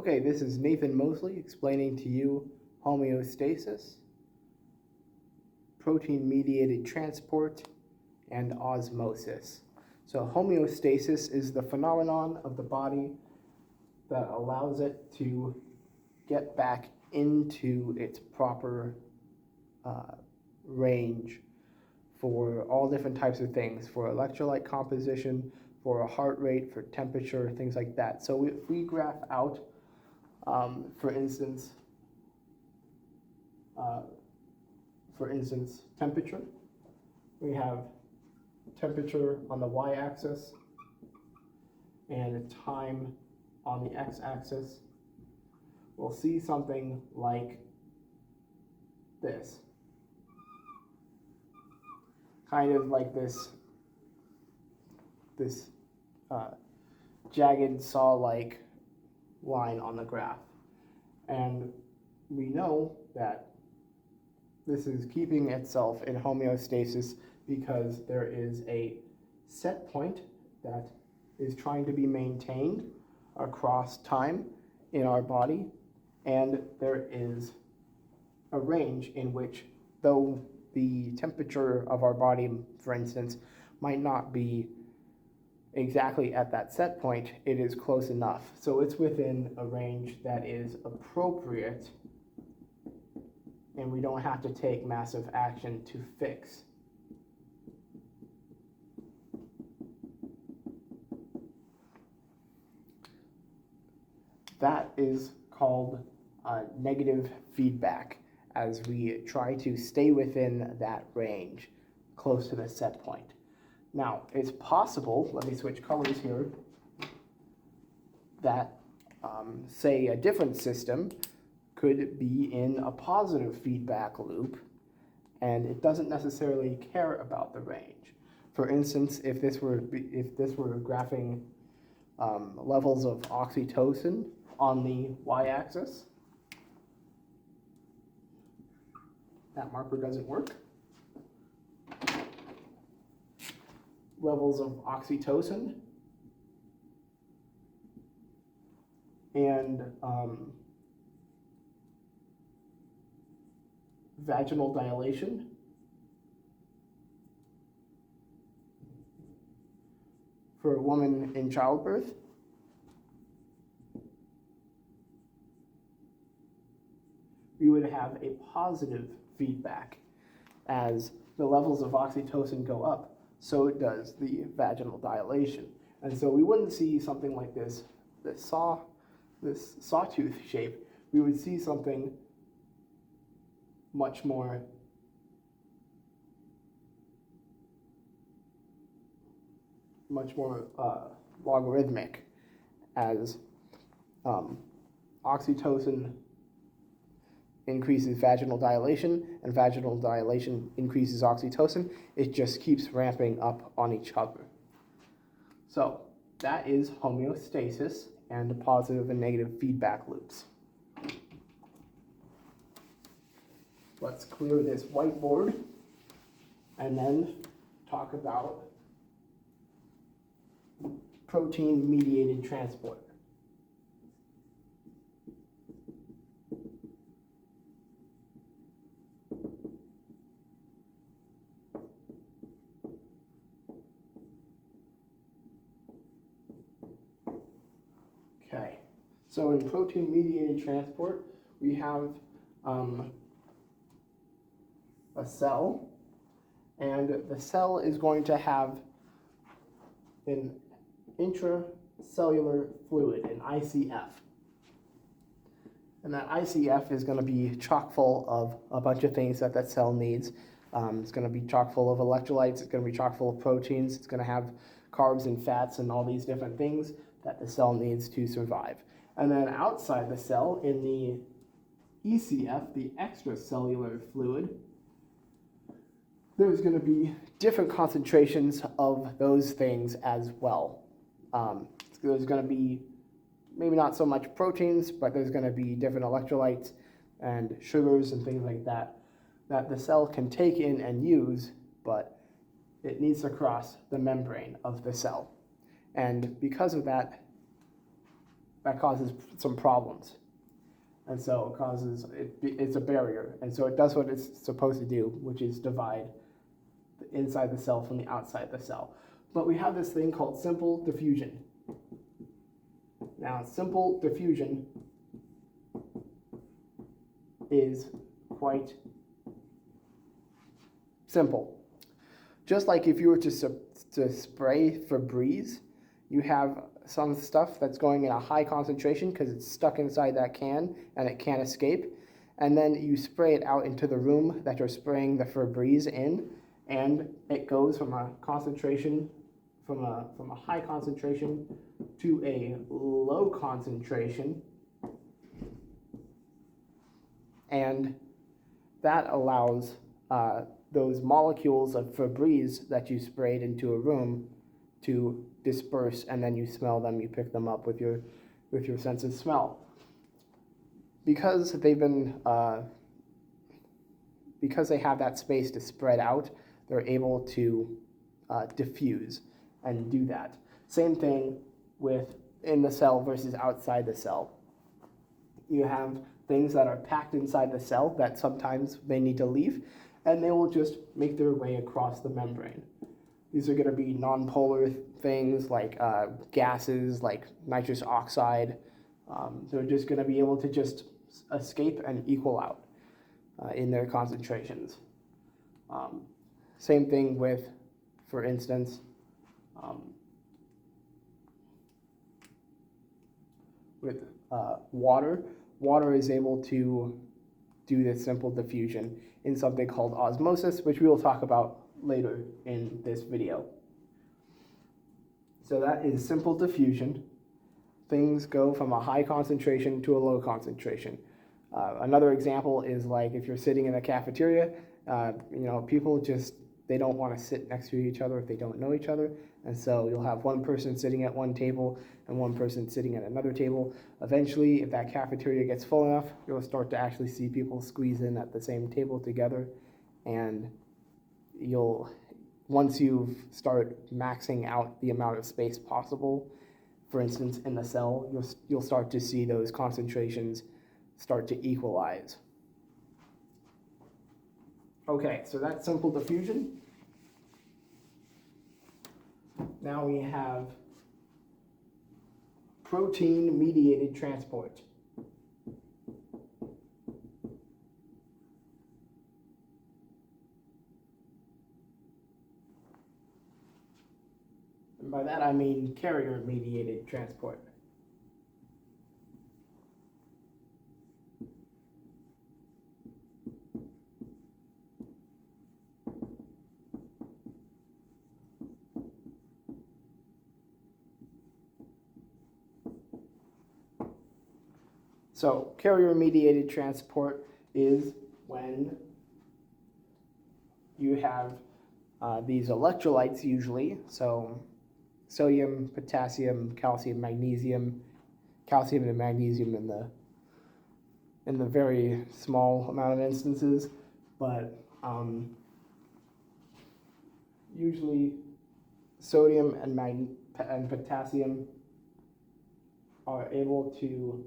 Okay, this is Nathan Mosley explaining to you homeostasis, protein-mediated transport, and osmosis. So homeostasis is the phenomenon of the body that allows it to get back into its proper range for all different types of things, for electrolyte composition, for a heart rate, for temperature, things like that. So if we graph out, for instance, temperature, we have temperature on the y-axis and time on the x-axis. We'll see something like this. Kind of like this jagged saw-like line on the graph. And we know that this is keeping itself in homeostasis because there is a set point that is trying to be maintained across time in our body, and there is a range in which, though the temperature of our body, for instance, might not be exactly at that set point, it is close enough. So it's within a range that is appropriate, and we don't have to take massive action to fix. That is called negative feedback, as we try to stay within that range, close to the set point. Now, it's possible, let me switch colors here, that, say, a different system could be in a positive feedback loop, and it doesn't necessarily care about the range. For instance, if this were graphing levels of oxytocin on the y-axis, that marker doesn't work. Levels of oxytocin and vaginal dilation for a woman in childbirth. We would have a positive feedback. As the levels of oxytocin go up, so it does the vaginal dilation. And so we wouldn't see something like this sawtooth shape. We would see something much more logarithmic, as oxytocin increases vaginal dilation, and vaginal dilation increases oxytocin. It just keeps ramping up on each other. So that is homeostasis and positive and negative feedback loops. Let's clear this whiteboard and then talk about protein-mediated transport. Okay, so in protein-mediated transport, we have a cell, and the cell is going to have an intracellular fluid, an ICF. And that ICF is going to be chock full of a bunch of things that that cell needs. It's going to be chock full of electrolytes, it's going to be chock full of proteins, it's going to have carbs and fats and all these different things that the cell needs to survive. And then outside the cell, in the ECF, the extracellular fluid, there's going to be different concentrations of those things as well. There's going to be maybe not so much proteins, but there's going to be different electrolytes and sugars and things like that that the cell can take in and use, but it needs to cross the membrane of the cell. And because of that, that causes some problems. And so it causes, it's a barrier. And so it does what it's supposed to do, which is divide the inside the cell from the outside the cell. But we have this thing called simple diffusion. Now, simple diffusion is quite simple. Just like if you were to spray Febreze, you have some stuff that's going in a high concentration because it's stuck inside that can and it can't escape. And then you spray it out into the room that you're spraying the Febreze in, and it goes from a concentration, from a high concentration to a low concentration. And that allows those molecules of Febreze that you sprayed into a room to disperse, and then you smell them, you pick them up with your sense of smell. Because they've been, because they have that space to spread out, they're able to diffuse and do that. Same thing with in the cell versus outside the cell. You have things that are packed inside the cell that sometimes they need to leave, and they will just make their way across the membrane. These are going to be nonpolar things like gases, like nitrous oxide. They're just going to be able to just escape and equal out in their concentrations. Same thing with, for instance, with water. Water is able to do this simple diffusion in something called osmosis, which we will talk about later in this video. So that is simple diffusion. Things go from a high concentration to a low concentration. Another example is like if you're sitting in a cafeteria, people just, they don't want to sit next to each other if they don't know each other. And so you'll have one person sitting at one table and one person sitting at another table. Eventually, if that cafeteria gets full enough, you'll start to actually see people squeeze in at the same table together. And once you start maxing out the amount of space possible, for instance, in the cell, you'll start to see those concentrations start to equalize. Okay, so that's simple diffusion. Now we have protein-mediated transport. And by that I mean carrier-mediated transport. So carrier-mediated transport is when you have these electrolytes usually, so sodium, potassium, calcium, magnesium, calcium and magnesium in the very small amount of instances, but usually sodium and potassium are able to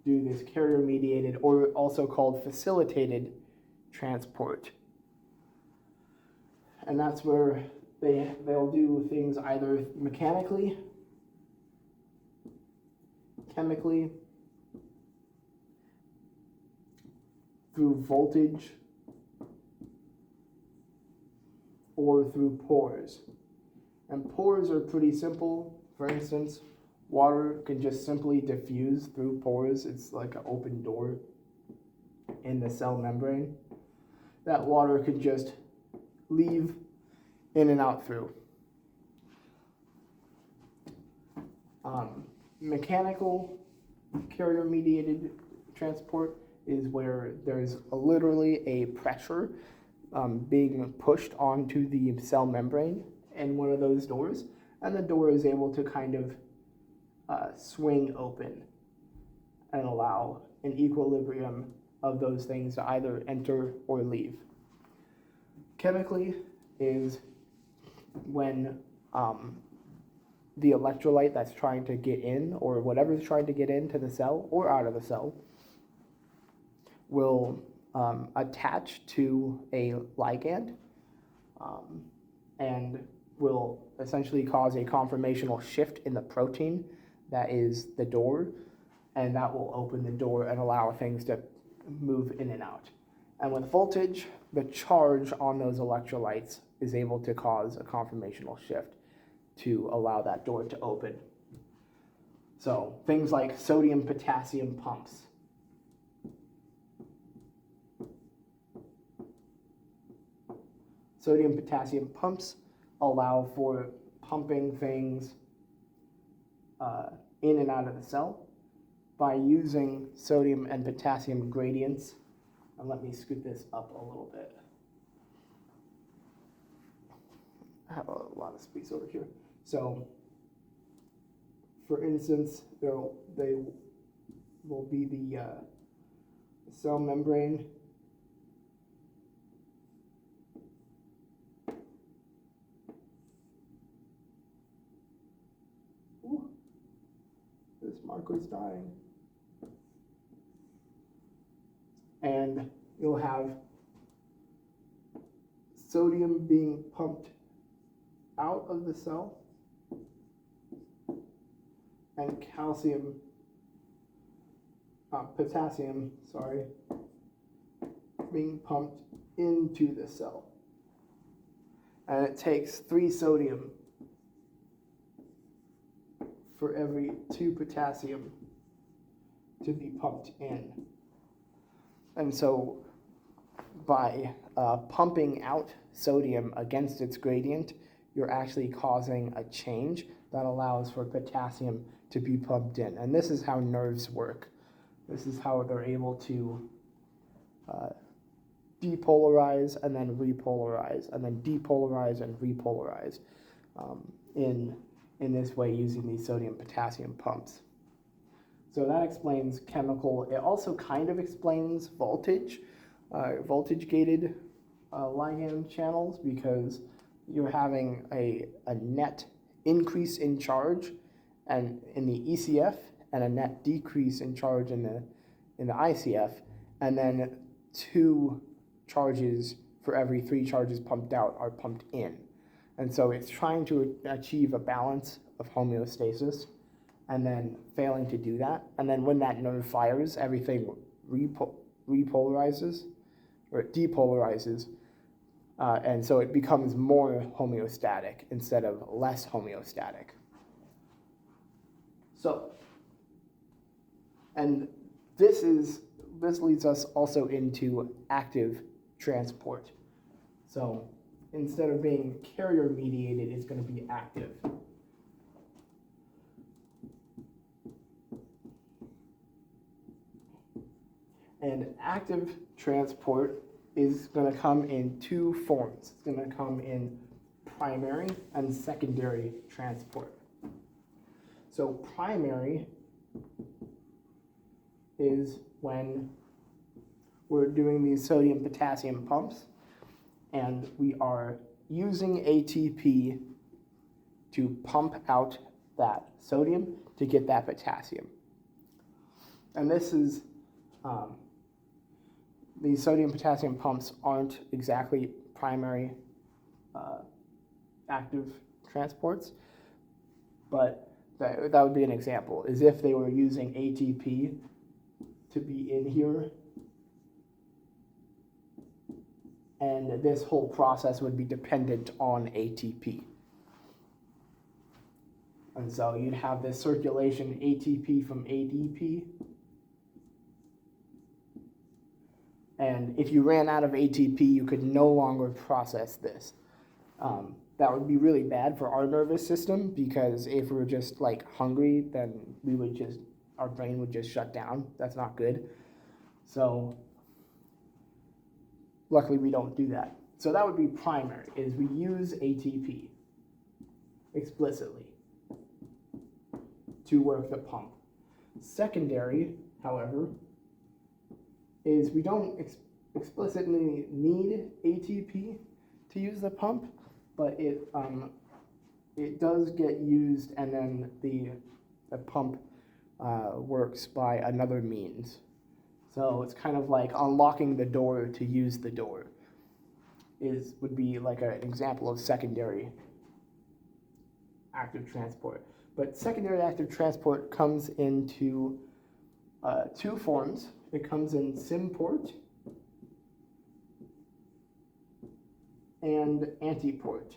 do this carrier-mediated, or also called facillitated transport. And that's where they'll do things either mechanically, chemically, through voltage, or through pores. And pores are pretty simple. For instance, water can just simply diffuse through pores. It's like an open door in the cell membrane. That water could just leave in and out through. Mechanical carrier-mediated transport is where there's literally a pressure being pushed onto the cell membrane in one of those doors, and the door is able to kind of swing open and allow an equilibrium of those things to either enter or leave. Chemically is when the electrolyte that's trying to get in, or whatever's trying to get into the cell or out of the cell, will attach to a ligand and will essentially cause a conformational shift in the protein that is the door, and that will open the door and allow things to move in and out. And with voltage, the charge on those electrolytes is able to cause a conformational shift to allow that door to open. So things like sodium-potassium pumps. Sodium-potassium pumps allow for pumping things in and out of the cell by using sodium and potassium gradients. And let me scoot this up a little bit. I have a lot of space over here. So, for instance, they will be the cell membrane. Ooh, this marker's dying. And you'll have sodium being pumped out of the cell and potassium, being pumped into the cell. And it takes 3 sodium for every 2 potassium to be pumped in. And so by pumping out sodium against its gradient, you're actually causing a change that allows for potassium to be pumped in. And this is how nerves work. This is how they're able to depolarize and then repolarize, and then depolarize and repolarize in this way using these sodium-potassium pumps. So that explains chemical. It also kind of explains voltage, voltage-gated ligand channels, because you're having a net increase in charge and in the ECF and a net decrease in charge in the ICF, and then 2 charges for every 3 charges pumped out are pumped in. And so it's trying to achieve a balance of homeostasis and then failing to do that. And then when that nerve fires, everything repolarizes or it depolarizes. And so it becomes more homeostatic instead of less homeostatic. So, and this leads us also into active transport. So instead of being carrier mediated, it's going to be active. And active transport is going to come in 2 forms. It's going to come in primary and secondary transport. So primary is when we're doing these sodium-potassium pumps, and we are using ATP to pump out that sodium to get that potassium. And this is these sodium-potassium pumps aren't exactly primary active transports, but that would be an example, is if they were using ATP to be in here, and this whole process would be dependent on ATP. And so you'd have this circulation ATP from ADP, and if you ran out of ATP, you could no longer process this. That would be really bad for our nervous system, because if we're just like hungry, then our brain would just shut down. That's not good. So luckily we don't do that. So that would be primary, is we use ATP explicitly to work the pump. Secondary, however, is we don't explicitly need ATP to use the pump, but it does get used, and then the pump works by another means. So it's kind of like unlocking the door to use the door would be like an example of secondary active transport. But secondary active transport comes into two forms. It comes in symport and antiport.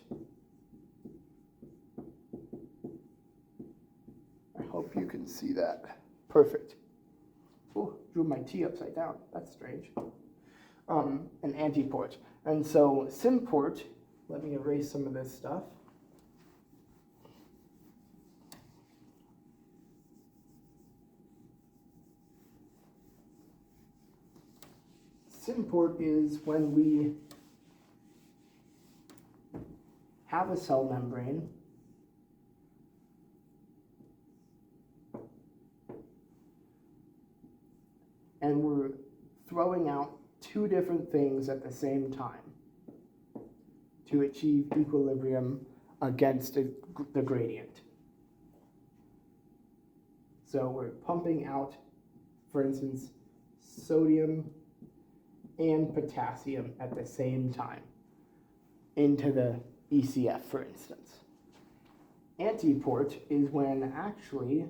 I hope you can see that. Perfect. Oh, drew my T upside down. That's strange. An antiport. And so symport, let me erase some of this stuff. Symport is when we have a cell membrane and we're throwing out two different things at the same time to achieve equilibrium against the gradient. So we're pumping out, for instance, sodium and potassium at the same time into the ECF, for instance. Antiport is when actually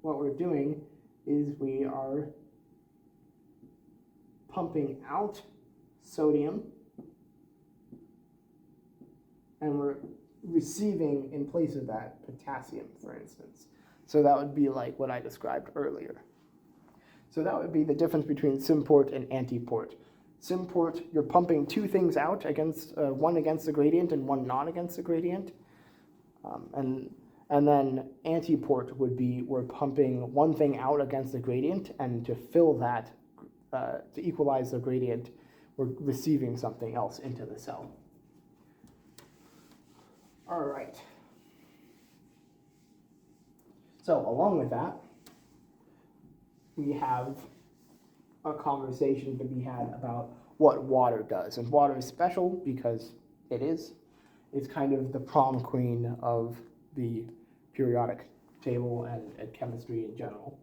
what we're doing is we are pumping out sodium and we're receiving in place of that potassium, for instance. So that would be like what I described earlier. So that would be the difference between symport and antiport. Symport, you're pumping two things out, one against the gradient and one not against the gradient. And then antiport would be we're pumping one thing out against the gradient, and to fill that, to equalize the gradient, we're receiving something else into the cell. All right. So along with that, we have a conversation to be had about what water does. And water is special because it is. It's kind of the prom queen of the periodic table and chemistry in general.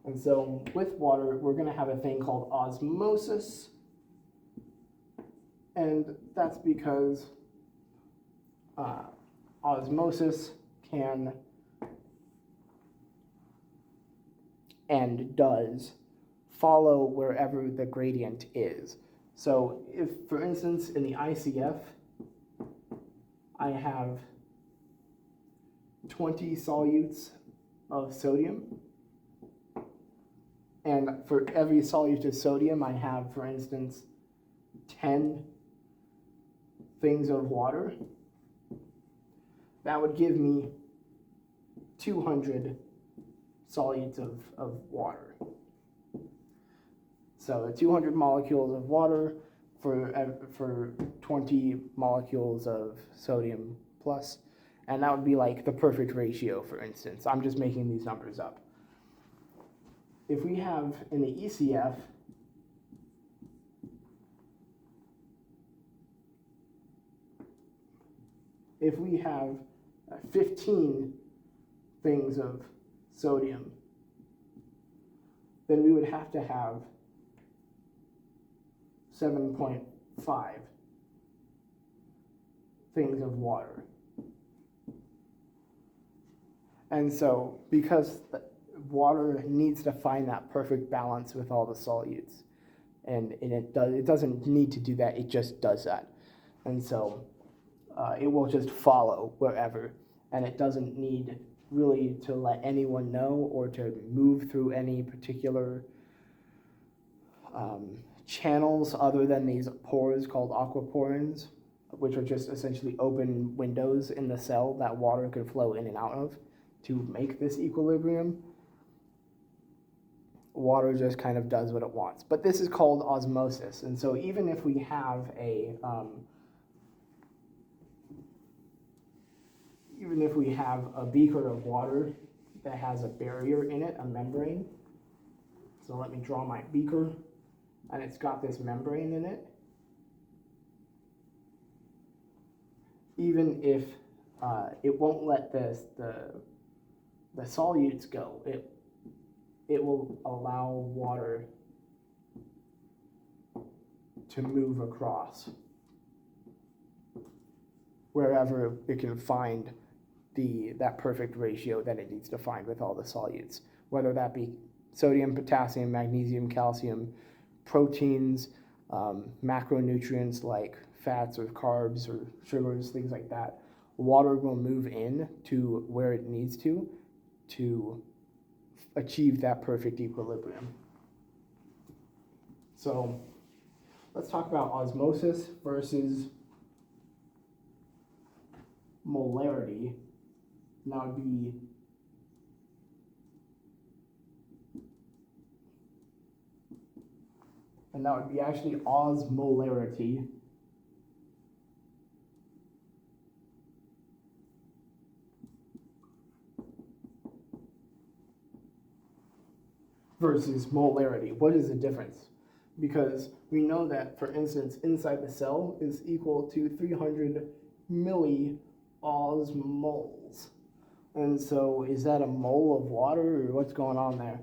And so with water, we're going to have a thing called osmosis. And that's because osmosis can and does follow wherever the gradient is. So if, for instance, in the ICF, I have 20 solutes of sodium, and for every solute of sodium, I have, for instance, 10 things of water, that would give me 200 solutes of water. So 200 molecules of water for 20 molecules of sodium plus, and that would be like the perfect ratio, for instance. I'm just making these numbers up. If we have in the ECF, if we have 15 things of sodium, then we would have to have 7.5 things of water. And so, because water needs to find that perfect balance with all the solutes, and it doesn't need to do that, it just does that. And so it will just follow wherever, and it doesn't need really to let anyone know or to move through any particular channels other than these pores called aquaporins, which are just essentially open windows in the cell that water could flow in and out of to make this equilibrium. Water just kind of does what it wants. But this is called osmosis, and so even if we have a beaker of water that has a barrier in it, a membrane. So let me draw my beaker, and it's got this membrane in it. Even if it won't let the solutes go. It will allow water to move across wherever it can find that perfect ratio that it needs to find with all the solutes, whether that be sodium, potassium, magnesium, calcium, proteins, macronutrients like fats or carbs or sugars, things like that. Water will move in to where it needs to achieve that perfect equilibrium. So let's talk about osmosis versus molarity. That would be actually osmolarity versus molarity. What is the difference? Because we know that, for instance, inside the cell is equal to 300 milliosmoles. And so is that a mole of water, or what's going on there?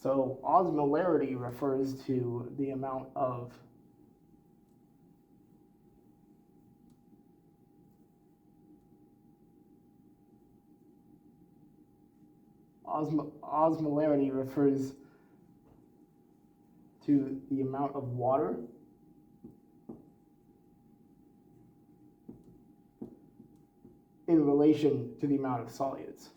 So osmolarity refers to the amount of osmolarity refers to the amount of water in relation to the amount of solutes.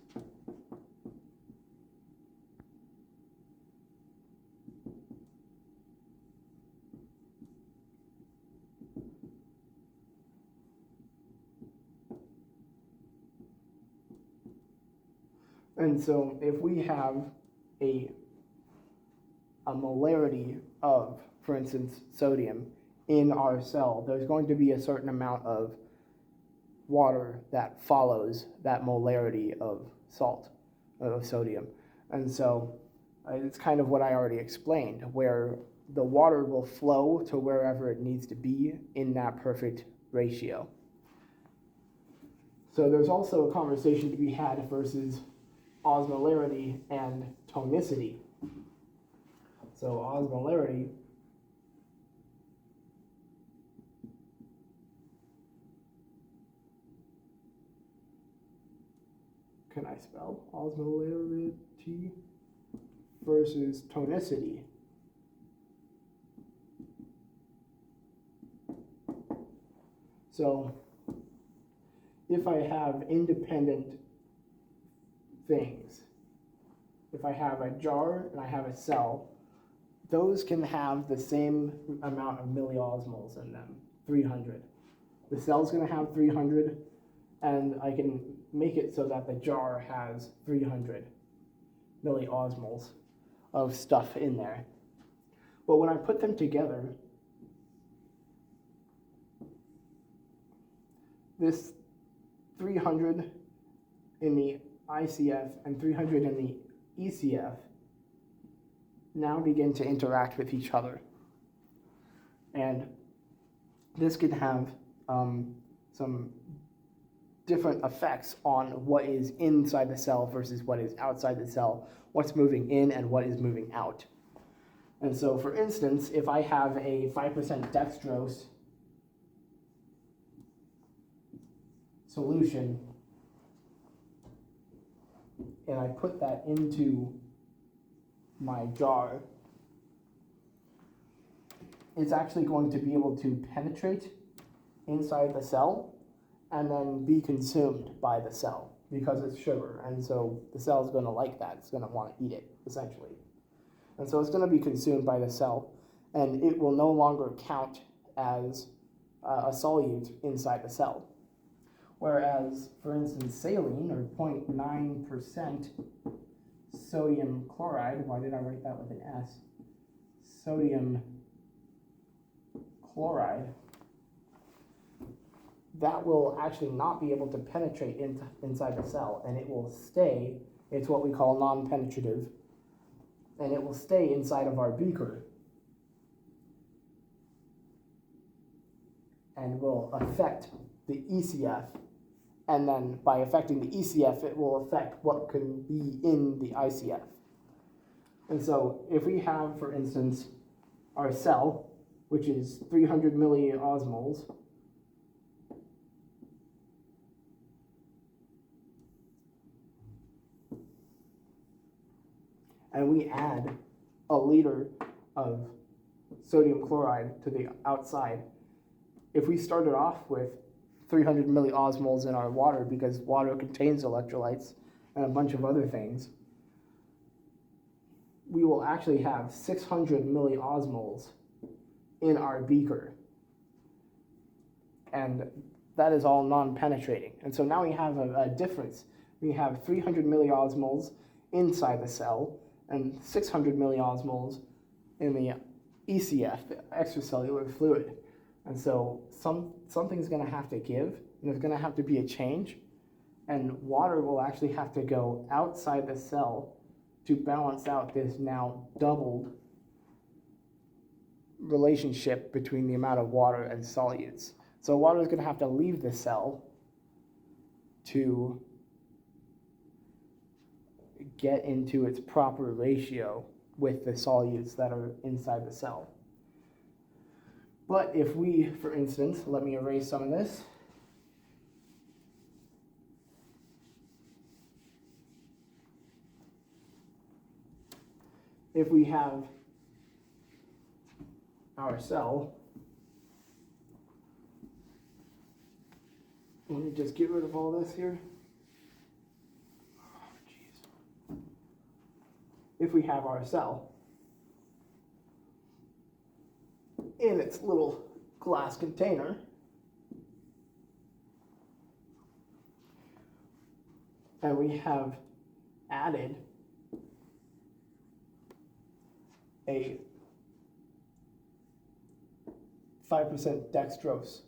And so if we have a molarity of, for instance, sodium in our cell, there's going to be a certain amount of water that follows that molarity of sodium. And so it's kind of what I already explained, where the water will flow to wherever it needs to be in that perfect ratio. So there's also a conversation to be had versus osmolarity and tonicity. So osmolarity can I spell osmolarity versus tonicity? So if I have independent things, if I have a jar and I have a cell, those can have the same amount of milliosmoles in them, 300. The cell's going to have 300, and I can make it so that the jar has 300 milliosmoles of stuff in there. But when I put them together, this 300 in the ICF and 300 in the ECF now begin to interact with each other. And this can have some different effects on what is inside the cell versus what is outside the cell, what's moving in and what is moving out. And so, for instance, if I have a 5% dextrose solution and I put that into my jar, it's actually going to be able to penetrate inside the cell and then be consumed by the cell because it's sugar. And so the cell is going to like that. It's going to want to eat it, essentially. And so it's going to be consumed by the cell, and it will no longer count as a solute inside the cell. Whereas, for instance, saline, or 0.9% sodium chloride, why did I write that with an S? Sodium chloride, that will actually not be able to penetrate inside the cell, and it will stay, it's what we call non-penetrative, and it will stay inside of our beaker and will affect the ECF And then by affecting the ECF, it will affect what can be in the ICF. And so if we have, for instance, our cell, which is 300 milliosmoles, and we add a liter of sodium chloride to the outside, if we started off with 300 milliosmoles in our water, because water contains electrolytes and a bunch of other things, we will actually have 600 milliosmoles in our beaker. And that is all non-penetrating. And so now we have a difference. We have 300 milliosmoles inside the cell and 600 milliosmoles in the ECF, the extracellular fluid. And so something's going to have to give, and there's going to have to be a change, and water will actually have to go outside the cell to balance out this now doubled relationship between the amount of water and solutes. So water is going to have to leave the cell to get into its proper ratio with the solutes that are inside the cell. But if we, for instance, let me erase some of this. If we have our cell, let me just get rid of all this here. Oh, jeez. If we have our cell in its little glass container, and we have added a 5% dextrose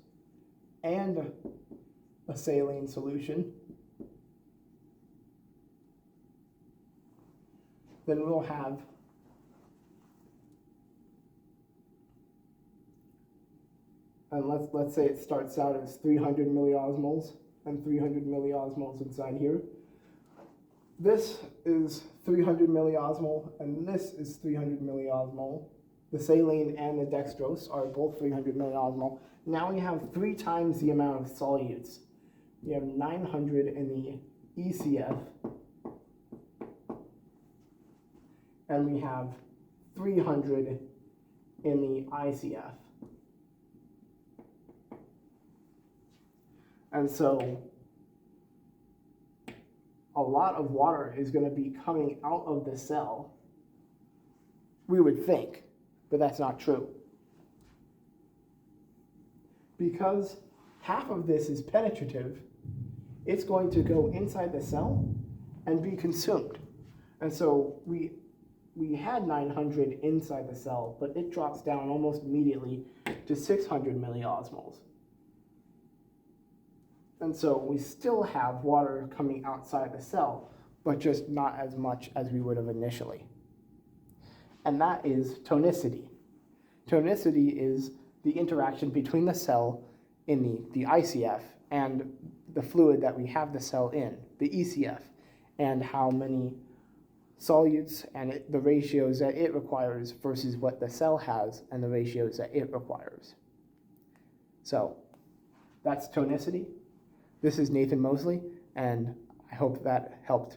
and a saline solution, then we'll have and let's say it starts out as 300 milliosmoles and 300 milliosmoles inside here. This is 300 milliosmol and this is 300 milliosmol. The saline and the dextrose are both 300 milliosmol. Now we have 3 times the amount of solutes. We have 900 in the ECF, and we have 300 in the ICF. And so a lot of water is going to be coming out of the cell, we would think, but that's not true. Because half of this is penetrative, it's going to go inside the cell and be consumed. And so we had 900 inside the cell, but it drops down almost immediately to 600 milliosmoles. And so we still have water coming outside the cell, but just not as much as we would have initially. And that is tonicity. Tonicity is the interaction between the cell in the ICF and the fluid that we have the cell in, the ECF, and how many solutes and the ratios that it requires versus what the cell has and the ratios that it requires. So that's tonicity. This is Nathan Mosley, and I hope that helped